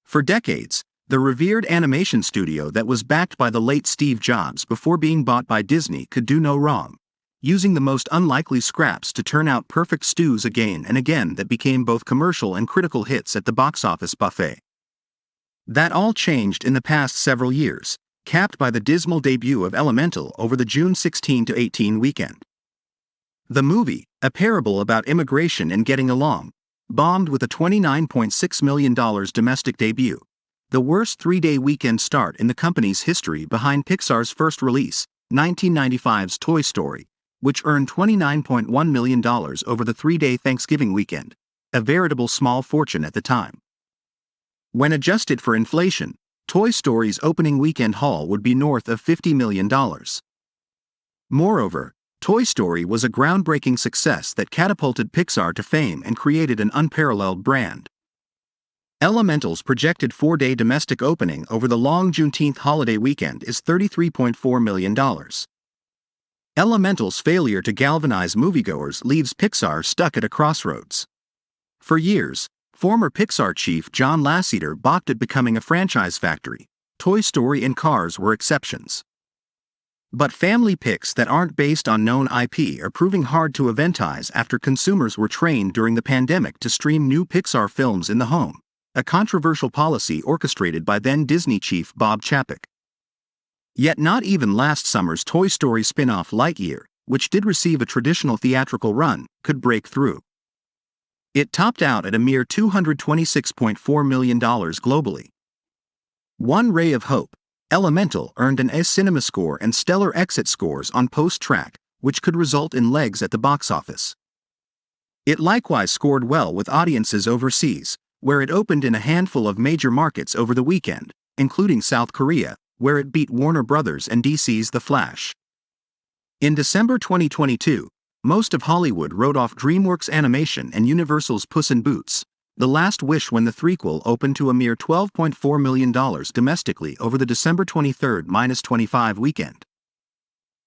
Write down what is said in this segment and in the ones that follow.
For decades, the revered animation studio that was backed by the late Steve Jobs before being bought by Disney could do no wrong, using the most unlikely scraps to turn out perfect stews again and again that became both commercial and critical hits at the box office buffet. That all changed in the past several years, capped by the dismal debut of Elemental over the June 16-18 weekend. The movie, a parable about immigration and getting along, bombed with a $29.6 million domestic debut, the worst three-day weekend start in the company's history behind Pixar's first release, 1995's Toy Story, which earned $29.1 million over the three-day Thanksgiving weekend, a veritable small fortune at the time. When adjusted for inflation, Toy Story's opening weekend haul would be north of $50 million. Moreover, Toy Story was a groundbreaking success that catapulted Pixar to fame and created an unparalleled brand. Elemental's projected four-day domestic opening over the long Juneteenth holiday weekend is $33.4 million. Elemental's failure to galvanize moviegoers leaves Pixar stuck at a crossroads. For years, former Pixar chief John Lasseter balked at becoming a franchise factory. Toy Story and Cars were exceptions. But family picks that aren't based on known IP are proving hard to eventize after consumers were trained during the pandemic to stream new Pixar films in the home, a controversial policy orchestrated by then Disney chief Bob Chapek. Yet not even last summer's Toy Story spin-off Lightyear, which did receive a traditional theatrical run, could break through. It topped out at a mere $226.4 million globally. One ray of hope, Elemental earned an A cinema score and stellar exit scores on post-track, which could result in legs at the box office. It likewise scored well with audiences overseas, where it opened in a handful of major markets over the weekend, including South Korea, where it beat Warner Brothers and DC's The Flash. In December 2022, most of Hollywood wrote off DreamWorks Animation and Universal's Puss in Boots: The Last Wish when the threequel opened to a mere $12.4 million domestically over the December 23-25 weekend.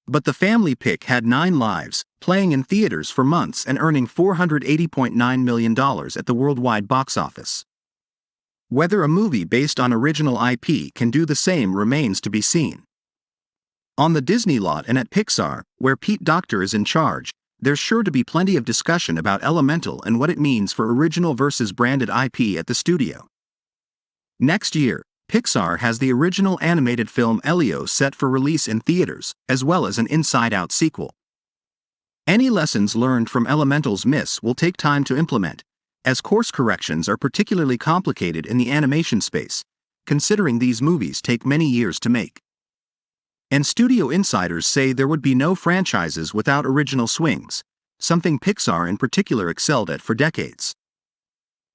But the family pick had 9 lives, playing in theaters for months and earning $480.9 million at the worldwide box office. Whether a movie based on original IP can do the same remains to be seen. On the Disney lot and at Pixar, where Pete Docter is in charge, there's sure to be plenty of discussion about Elemental and what it means for original versus branded IP at the studio. Next year, Pixar has the original animated film Elio set for release in theaters, as well as an Inside Out sequel. Any lessons learned from Elemental's miss will take time to implement, as course corrections are particularly complicated in the animation space, considering these movies take many years to make. And studio insiders say there would be no franchises without original swings, something Pixar in particular excelled at for decades.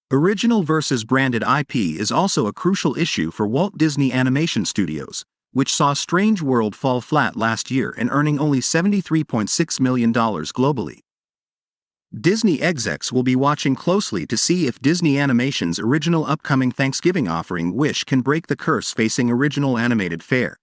Original versus branded IP is also a crucial issue for Walt Disney Animation Studios, which saw Strange World fall flat last year and earning only $73.6 million globally. Disney execs will be watching closely to see if Disney Animation's original upcoming Thanksgiving offering Wish can break the curse facing original animated fare.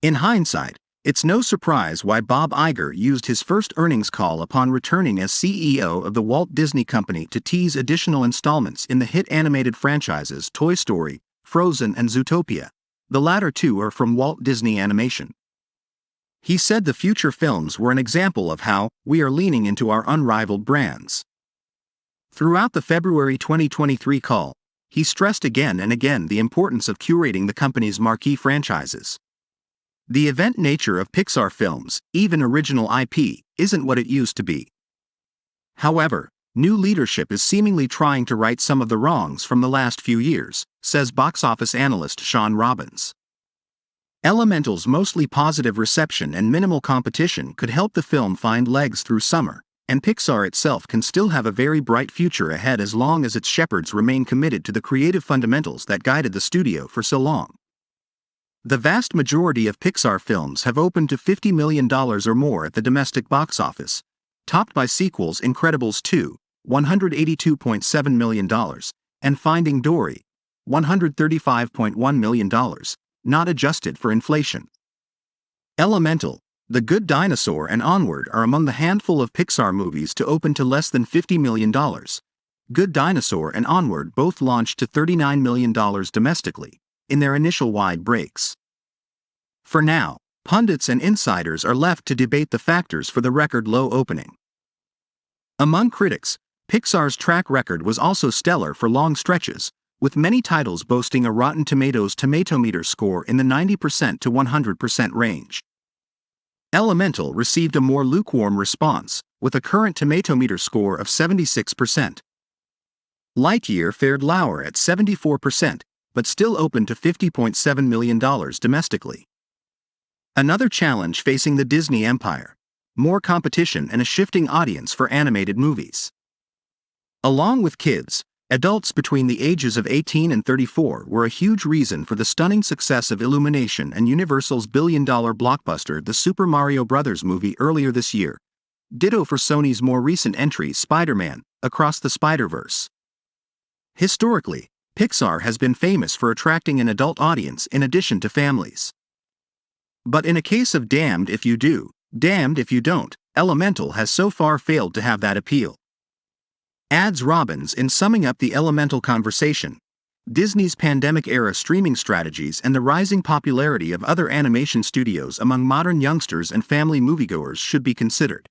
In hindsight, it's no surprise why Bob Iger used his first earnings call upon returning as CEO of the Walt Disney Company to tease additional installments in the hit animated franchises Toy Story, Frozen and Zootopia. The latter two are from Walt Disney Animation. He said the future films were an example of how we are leaning into our unrivaled brands. Throughout the February 2023 call, he stressed again and again the importance of curating the company's marquee franchises. The event nature of Pixar films, even original IP, isn't what it used to be. However, new leadership is seemingly trying to right some of the wrongs from the last few years, says box office analyst Sean Robbins. Elemental's mostly positive reception and minimal competition could help the film find legs through summer, and Pixar itself can still have a very bright future ahead as long as its shepherds remain committed to the creative fundamentals that guided the studio for so long. The vast majority of Pixar films have opened to $50 million or more at the domestic box office, topped by sequels Incredibles 2, $182.7 million, and Finding Dory, $135.1 million, not adjusted for inflation. Elemental, The Good Dinosaur and Onward are among the handful of Pixar movies to open to less than $50 million, Good Dinosaur and Onward both launched to $39 million domestically in their initial wide breaks. For now, pundits and insiders are left to debate the factors for the record low opening. Among critics, Pixar's track record was also stellar for long stretches, with many titles boasting a Rotten Tomatoes tomatometer score in the 90% to 100% range. Elemental received a more lukewarm response, with a current tomatometer score of 76%. Lightyear fared lower at 74%, but still opened to $50.7 million domestically. Another challenge facing the Disney empire: more competition and a shifting audience for animated movies. Along with kids, adults between the ages of 18 and 34 were a huge reason for the stunning success of Illumination and Universal's billion-dollar blockbuster The Super Mario Bros. Movie earlier this year. Ditto for Sony's more recent entry Spider-Man: Across the Spider-Verse. Historically, Pixar has been famous for attracting an adult audience in addition to families. But in a case of damned if you do, damned if you don't, Elemental has so far failed to have that appeal. Adds Robbins in summing up the Elemental conversation: Disney's pandemic-era streaming strategies and the rising popularity of other animation studios among modern youngsters and family moviegoers should be considered.